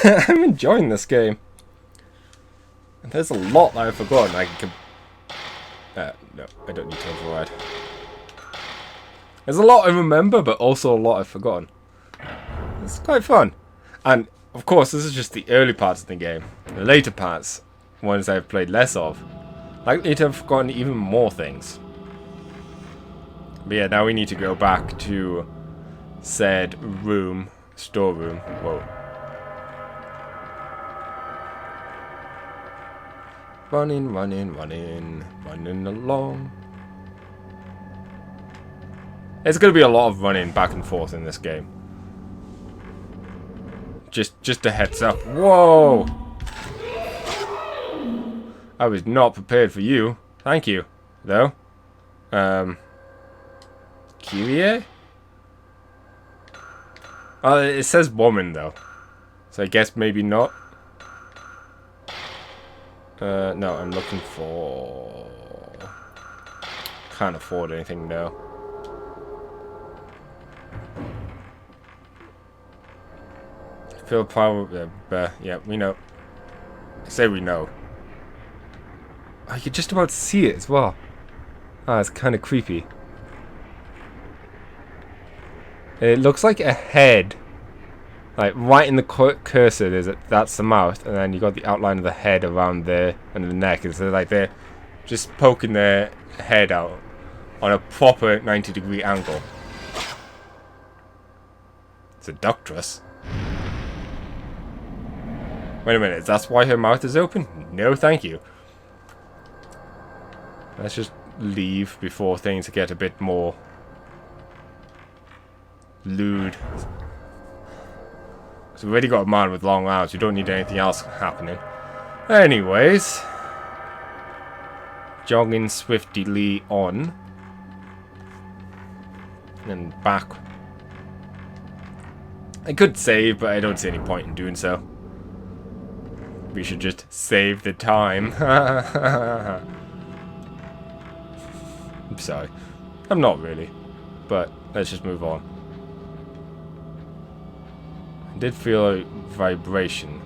I'm enjoying this game. And there's a lot that I've forgotten. No, I don't need to override. There's a lot I remember, but also a lot I've forgotten. It's quite fun. And, of course, this is just the early parts of the game. The later parts, ones I've played less of, likely to have forgotten even more things. But yeah, now we need to go back to said room, storeroom. Whoa. Running along. There's going to be a lot of running back and forth in this game. Just a heads up. Whoa! I was not prepared for you. Thank you, though. Kyrie? Oh, it says woman, though. So I guess maybe not. No, I'm looking for... Can't afford anything, no. Feel power... yeah, we know. I say we know. Oh, you can just about see it as well. Ah, it's kind of creepy. It looks like a head. Like, right in the cursor, that's the mouth, and then you got the outline of the head around there, and the neck. And so, like, they're just poking their head out on a proper 90-degree angle. Seductress? Wait a minute, that's why her mouth is open? No, thank you. Let's just leave before things get a bit more lewd. So we've already got a man with long arms. We don't need anything else happening. Anyways. Jogging swiftly on. And back. I could save, but I don't see any point in doing so. We should just save the time. I'm sorry. I'm not really. But let's just move on. I did feel a vibration.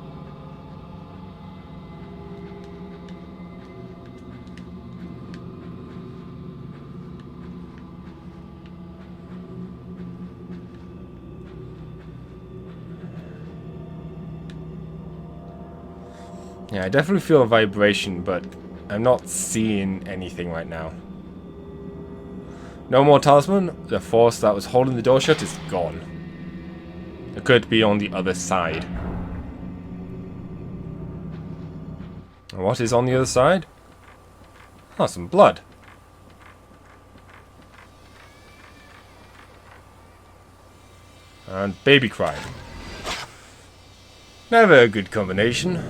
Yeah, I definitely feel a vibration, but I'm not seeing anything right now. No more talisman. The force that was holding the door shut is gone. It could be on the other side. What is on the other side? Oh, some blood. And baby crying. Never a good combination.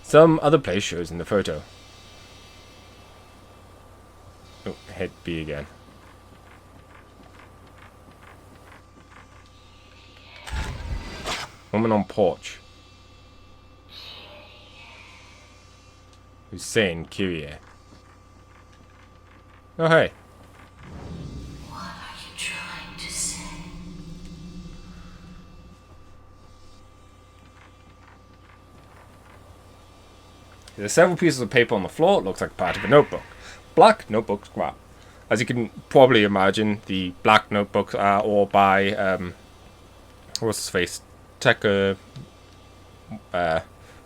Some other place shows in the photo. Oh, hit B again. Woman on porch. Who's saying Kyrie? Oh, hey. What are you trying to say? There's several pieces of paper on the floor. It looks like part of a notebook. Black notebook scrap. As you can probably imagine, the black notebooks are all by, what's his face? I've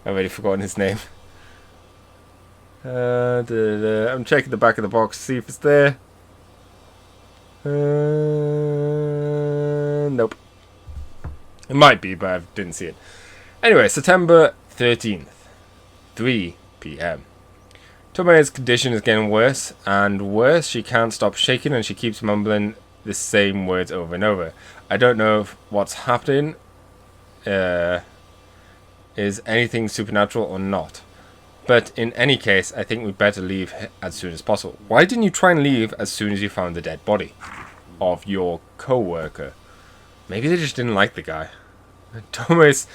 already forgotten his name. I'm checking the back of the box to see if it's there. Nope. It might be, but I didn't see it. Anyway, September 13th, 3 p.m. Tomoe's condition is getting worse and worse. She can't stop shaking and she keeps mumbling the same words over and over. I don't know if what's happening is anything supernatural or not. But in any case, I think we'd better leave as soon as possible. Why didn't you try and leave as soon as you found the dead body of your co-worker? Maybe they just didn't like the guy. Thomas,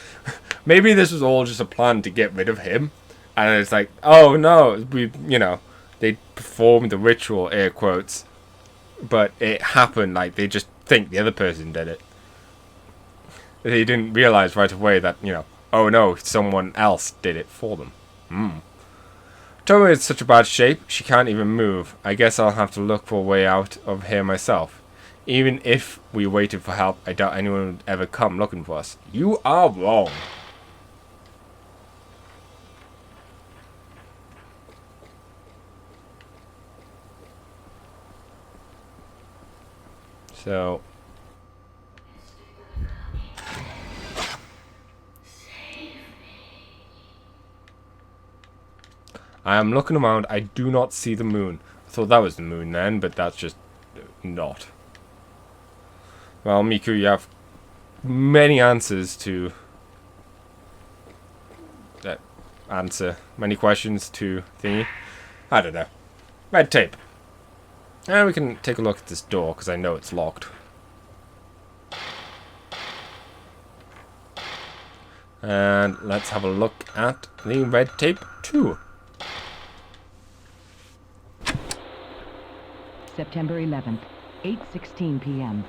maybe this was all just a plan to get rid of him. And it's like, oh no, they performed the ritual, air quotes. But it happened, like, they just think the other person did it. They didn't realize right away that, you know, oh no, someone else did it for them. Tomoe is such a bad shape, she can't even move. I guess I'll have to look for a way out of here myself. Even if we waited for help, I doubt anyone would ever come looking for us. You are wrong. So... I am looking around. I do not see the moon. I thought that was the moon then, but that's just not. Well, Miku, you have many answers to answer. Many questions to thingy. I don't know. Red tape. And we can take a look at this door, because I know it's locked. And let's have a look at the red tape too. September 11th, 8:16 p.m.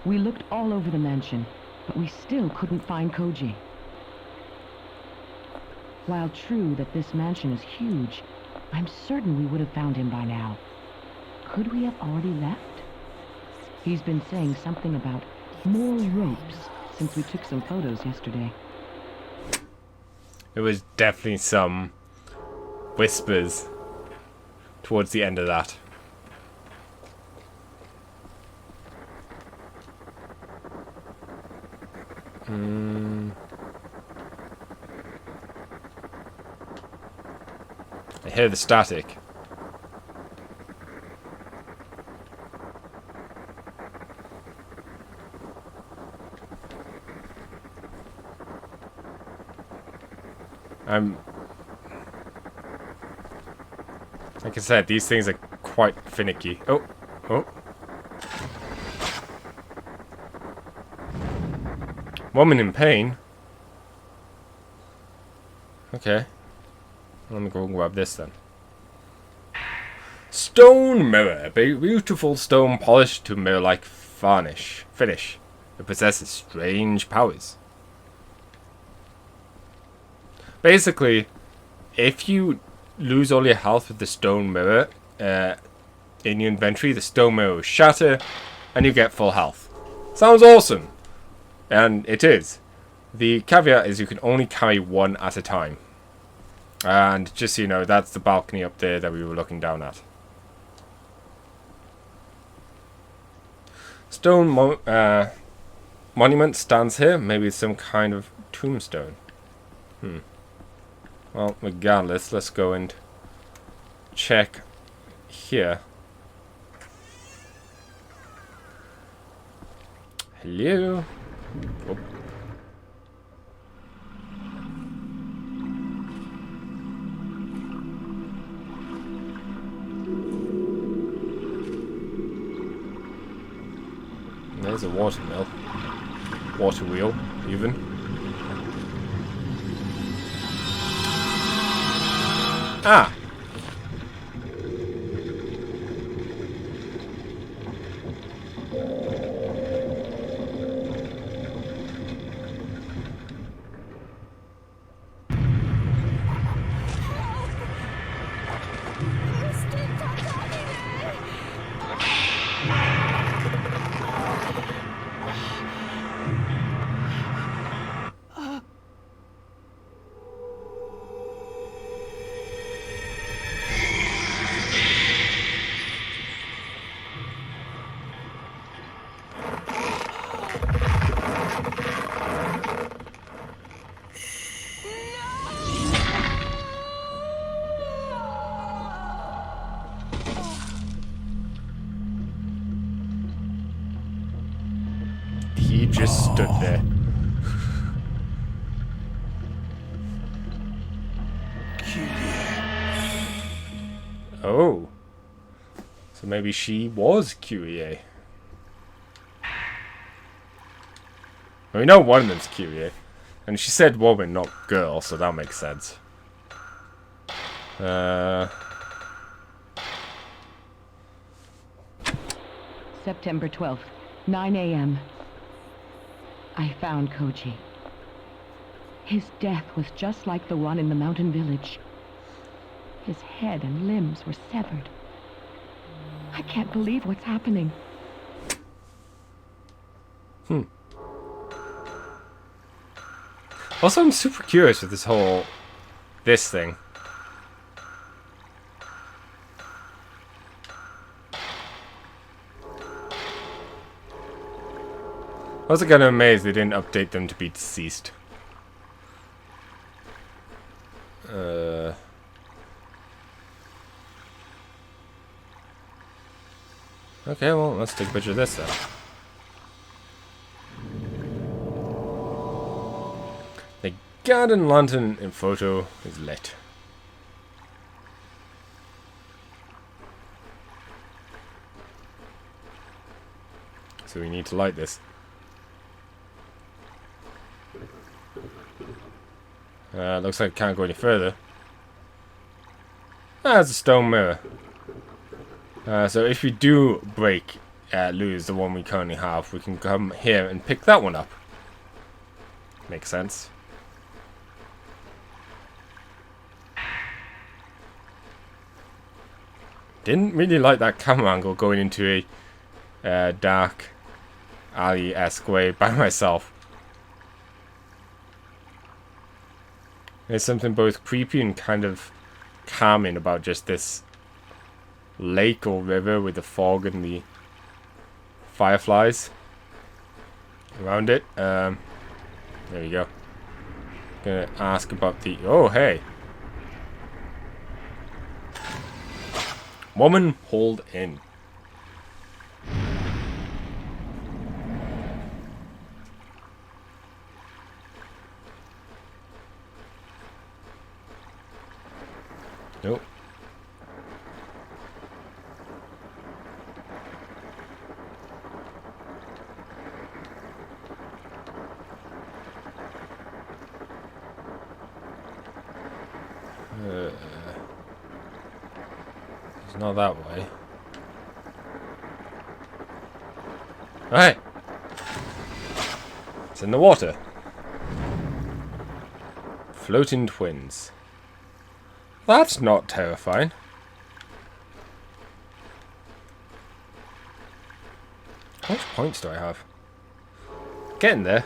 We looked all over the mansion, but we still couldn't find Koji. While true that this mansion is huge, I'm certain we would have found him by now. Could we have already left? He's been saying something about more ropes since we took some photos yesterday. It was definitely some whispers towards the end of that. I hear the static. Like I said, these things are quite finicky. Oh, oh. Woman in pain? Okay. Let me go and grab this then. Stone mirror. A beautiful stone polished to mirror-like finish. It possesses strange powers. Basically, if you lose all your health with the stone mirror in your inventory, the stone mirror will shatter and you get full health. Sounds awesome! And it is. The caveat is you can only carry one at a time. And just so you know, that's the balcony up there that we were looking down at. Stone monument stands here. Maybe it's some kind of tombstone. Well, regardless, let's go and check here. Hello? Oh. There's a water mill. Water wheel, even. Ah! He just stood there. Oh. So maybe she was QEA. Well, we know one of them's QEA. And she said woman, not girl, so that makes sense. September 12th, 9 a.m. I found Koji. His death was just like the one in the mountain village. His head and limbs were severed. I can't believe what's happening. Also, I'm super curious with this thing. I was kind of amazed they didn't update them to be deceased. Okay, well, let's take a picture of this then. The garden lantern in photo is lit. So we need to light this. Looks like it can't go any further. There's a stone mirror. So if we do lose the one we currently have, we can come here and pick that one up. Makes sense. Didn't really like that camera angle going into a dark alley-esque way by myself. There's something both creepy and kind of calming about just this lake or river with the fog and the fireflies around it. There you go. Gonna ask about the... Oh, hey. Woman, hold in. Nope. It's not that way. Hey! It's in the water. Floating twins. That's not terrifying. How much points do I have? Getting there.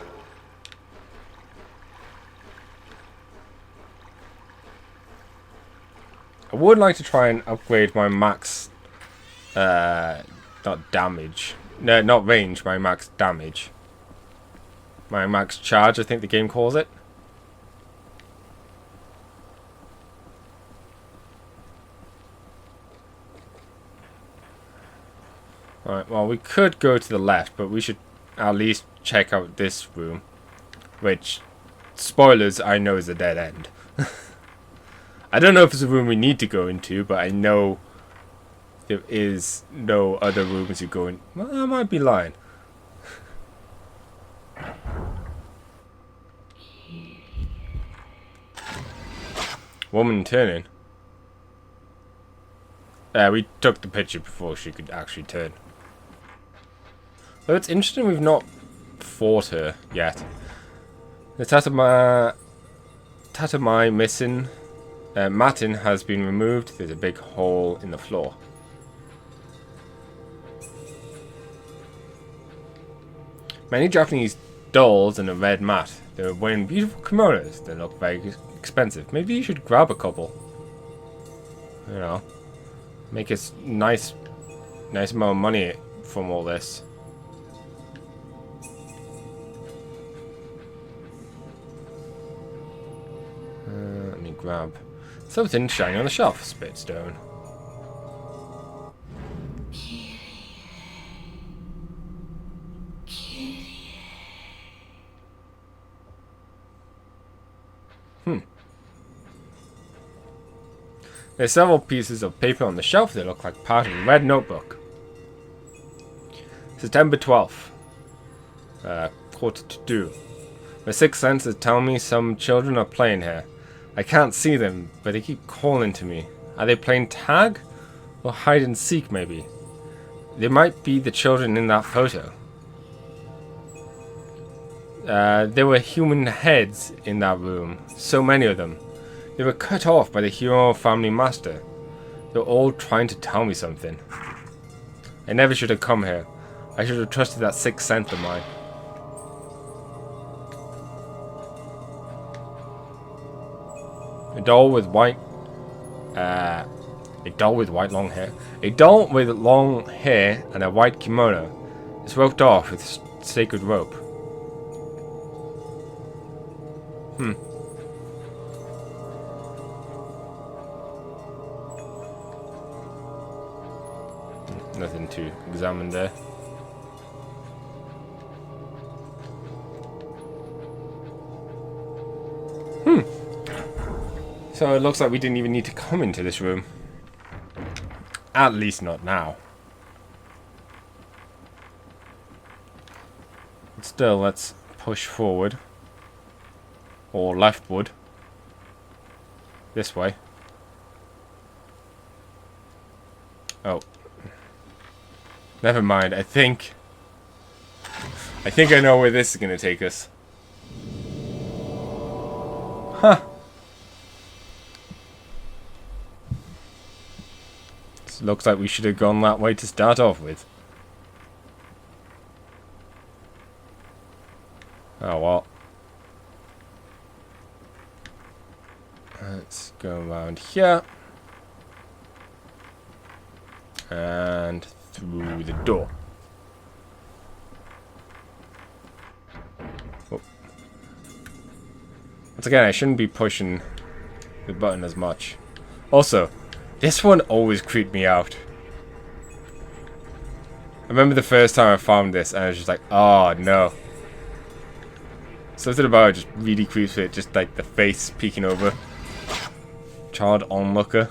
I would like to try and upgrade my max, not damage. No, not range, my max damage. My max charge, I think the game calls it. Alright, well, we could go to the left, but we should at least check out this room. Which, spoilers, I know is a dead end. I don't know if it's a room we need to go into, but I know there is no other rooms you go in. Well, I might be lying. Woman turning. We took the picture before she could actually turn. But it's interesting we've not fought her yet. The Tatamai missing. Matting has been removed. There's a big hole in the floor. Many Japanese dolls in a red mat. They're wearing beautiful kimonos. They look very expensive. Maybe you should grab a couple. You know, make us nice amount of money from all this. Let me grab something shiny on the shelf. Spitstone. There's several pieces of paper on the shelf that look like part of a red notebook. September 12th. 1:45. My sixth sense is telling me some children are playing here. I can't see them, but they keep calling to me. Are they playing tag? Or hide and seek, maybe? They might be the children in that photo. There were human heads in that room. So many of them. They were cut off by the hero family master. They were all trying to tell me something. I never should have come here. I should have trusted that sixth sense of mine. A doll with white... a doll with white long hair. A doll with long hair and a white kimono is roped off with sacred rope. Nothing to examine there. So it looks like we didn't even need to come into this room. At least not now. But still, let's push forward. Or leftward. This way. Oh. Never mind, I think I know where this is going to take us. Huh. This looks like we should have gone that way to start off with. Oh well. Let's go around here. And through the door. Oh. Once again, I shouldn't be pushing the button as much. Also, this one always creeped me out. I remember the first time I found this and I was just like, oh no. Something about it just really creeps me, just like the face peeking over. Child onlooker.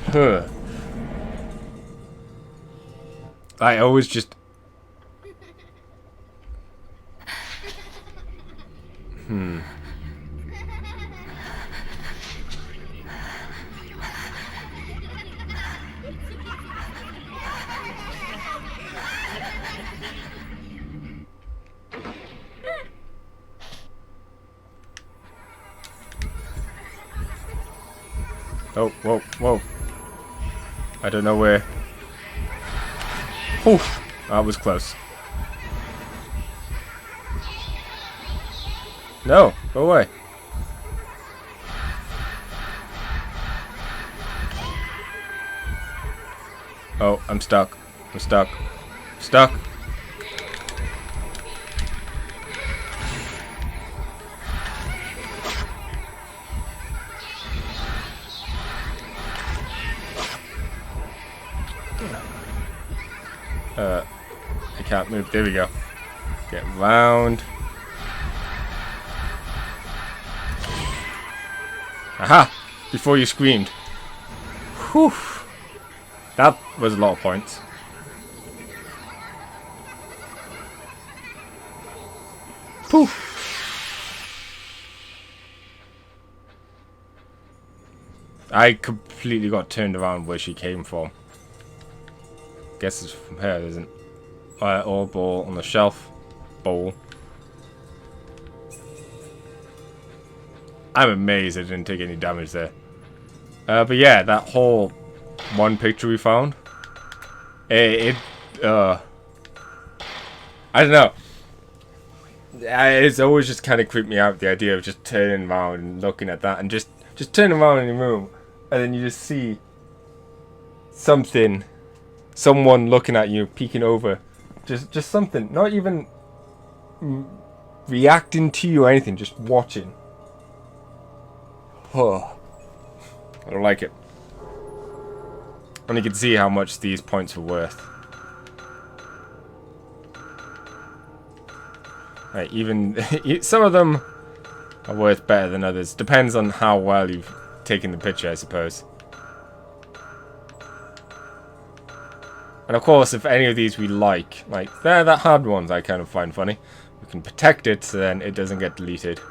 Huh. I always just... Oh, whoa, whoa. I don't know where. Oof, that was close. No, go away. Oh, I'm stuck. I'm stuck. Stuck. I can't move. There we go. Get round. Aha! Before you screamed. Whew. That was a lot of points. Poof. I completely got turned around where she came from. Guess it's from here, there's an ore ball on the shelf. Bowl. I'm amazed I didn't take any damage there. But yeah, that whole one picture we found. I don't know. It's always just kind of creeped me out, the idea of just turning around and looking at that and just turning around in the room and then you just see something, someone looking at you, peeking over, just something, not even reacting to you or anything, just watching. Oh, I don't like it. And you can see how much these points are worth. Right, even some of them are worth better than others. Depends on how well you've taken the picture, I suppose. And of course, if any of these we like they're the hard ones I kind of find funny, we can protect it so then it doesn't get deleted.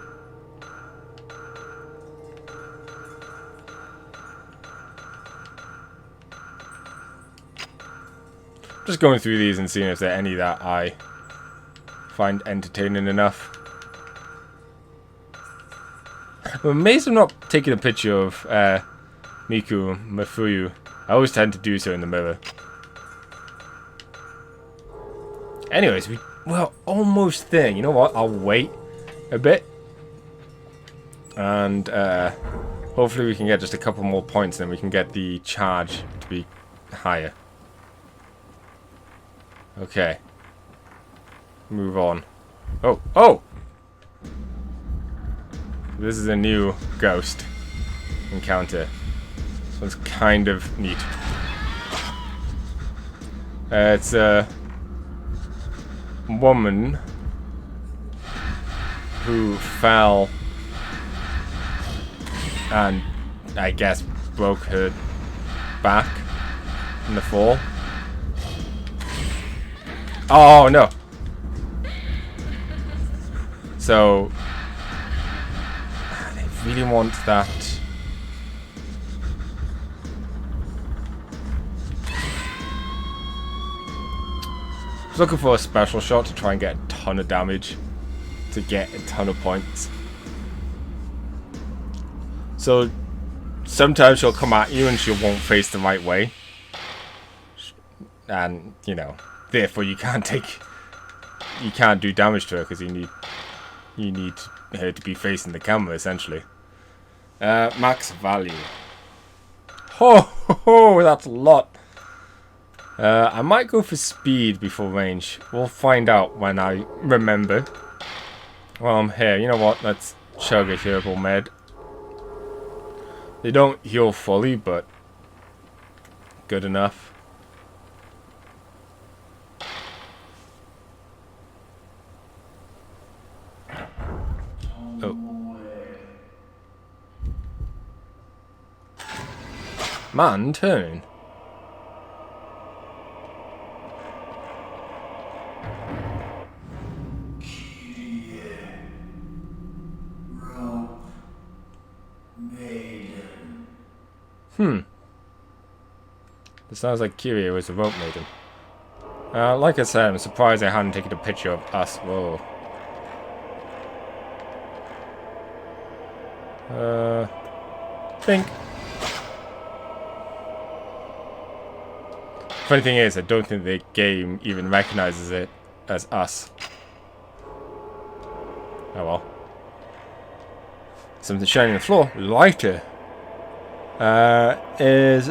Just going through these and seeing if there are any that I find entertaining enough. I'm amazed I'm not taking a picture of Miku Mafuyu. I always tend to do so in the mirror. Anyways, we're almost there. You know what? I'll wait a bit. And hopefully we can get just a couple more points, and then we can get the charge to be higher. Okay. Move on. Oh! Oh! This is a new ghost encounter. This one's kind of neat. It's a woman who fell and I guess broke her back in the fall. Oh no! So I really want that. I was looking for a special shot to try and get a ton of damage to get a ton of points. So sometimes she'll come at you and she won't face the right way, and you know, therefore you can't do damage to her because you need her to be facing the camera essentially. Max value. Oh, that's a lot. I might go for speed before range. We'll find out when I remember. Well, I'm here. You know what? Let's chug a herbal med. They don't heal fully, but good enough. Oh. Man, turn. It sounds like Kyrie was the rope maiden. Like I said, I'm surprised I hadn't taken a picture of us. Whoa. Think. Funny thing is, I don't think the game even recognizes it as us. Oh well. Something shining on the floor. Lighter. There's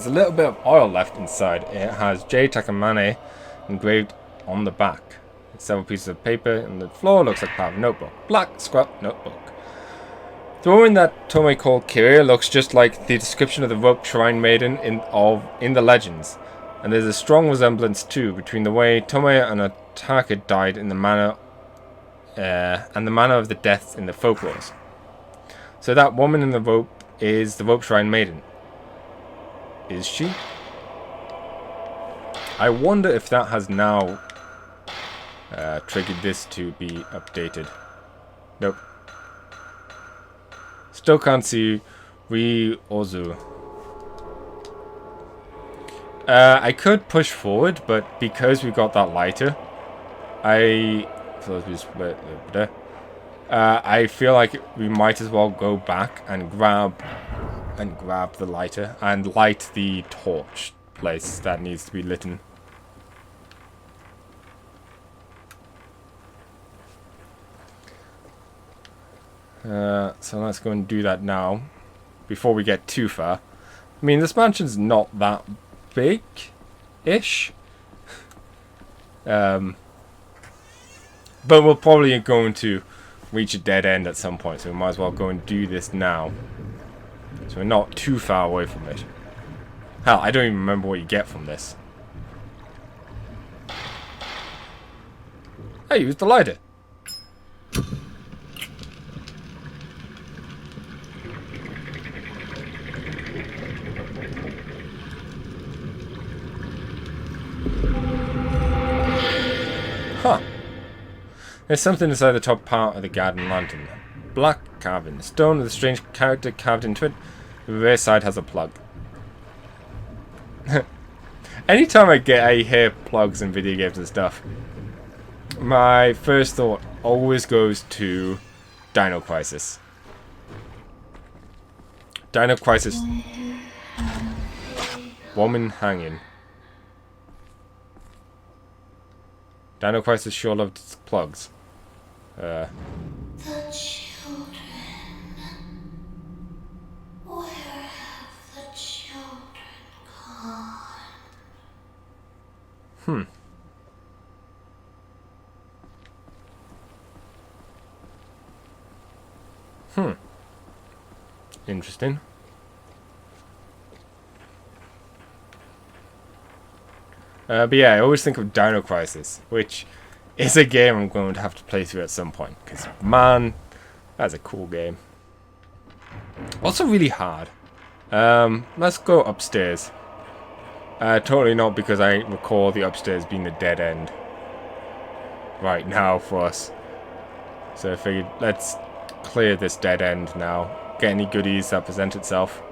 a little bit of oil left inside. It has J. Takamane engraved on the back. Several pieces of paper on the floor. Looks like part of a notebook. Black scrap notebook. The woman that Tomei called Kyrie looks just like the description of the rope shrine maiden in the legends, and there's a strong resemblance too between the way Tomei and Ataka died in the manner and the manner of the deaths in the folklores. So that woman in the rope is the rope shrine maiden. Is she? I wonder if that has now triggered this to be updated. Nope. Still can't see Ryozu. I could push forward, but because we got that lighter, I feel like we might as well go back and grab the lighter and light the torch place that needs to be lit. So let's go and do that now before we get too far. I mean, this mansion's not that big-ish. But we're probably going to reach a dead end at some point, so we might as well go and do this now. So we're not too far away from it. Hell, I don't even remember what you get from this. I used the lighter. Huh. There's something inside the top part of the garden lantern. Black carving. Stone with a strange character carved into it. The rear side has a plug. Anytime I hear plugs in video games and stuff, my first thought always goes to Dino Crisis. Dino Crisis. Woman hanging. Dino Crisis sure loved its plugs. The children. Where have the children gone? Interesting. But yeah, I always think of Dino Crisis, which is a game I'm going to have to play through at some point. Because, man, that's a cool game. Also really hard. Let's go upstairs. Totally not because I recall the upstairs being a dead end right now for us. So I figured, let's clear this dead end now. Get any goodies that present itself.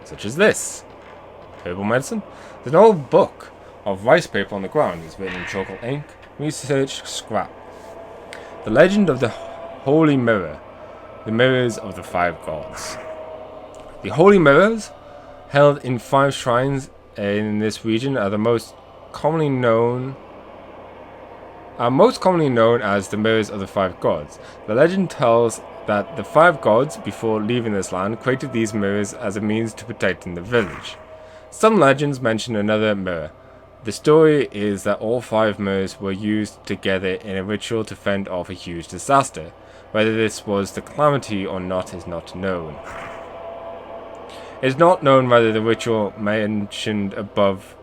Such as this. Herbal medicine. There's an old book of rice paper on the ground. It's written in charcoal ink. Research scrap. The legend of the Holy Mirror. The mirrors of the 5 gods. The Holy Mirrors, held in 5 shrines in this region, are most commonly known as the mirrors of the 5 gods. The legend tells that the 5 gods, before leaving this land, created these mirrors as a means to protecting the village. Some legends mention another mirror. The story is that all 5 mirrors were used together in a ritual to fend off a huge disaster. Whether this was the calamity or not is not known. It is not known whether the ritual mentioned above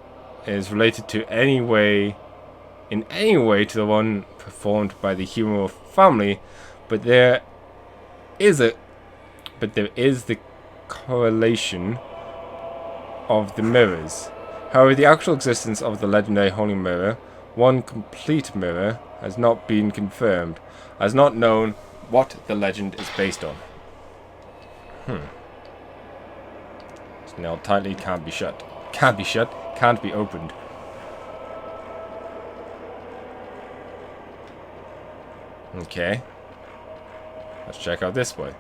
is related to in any way to the one performed by the human family, but there is the correlation of the mirrors. However, the actual existence of the legendary Holy Mirror, one complete mirror, has not been confirmed, as not known what the legend is based on. It's nailed tightly, can't be shut. Can't be shut, can't be opened. Okay. Let's check out this way.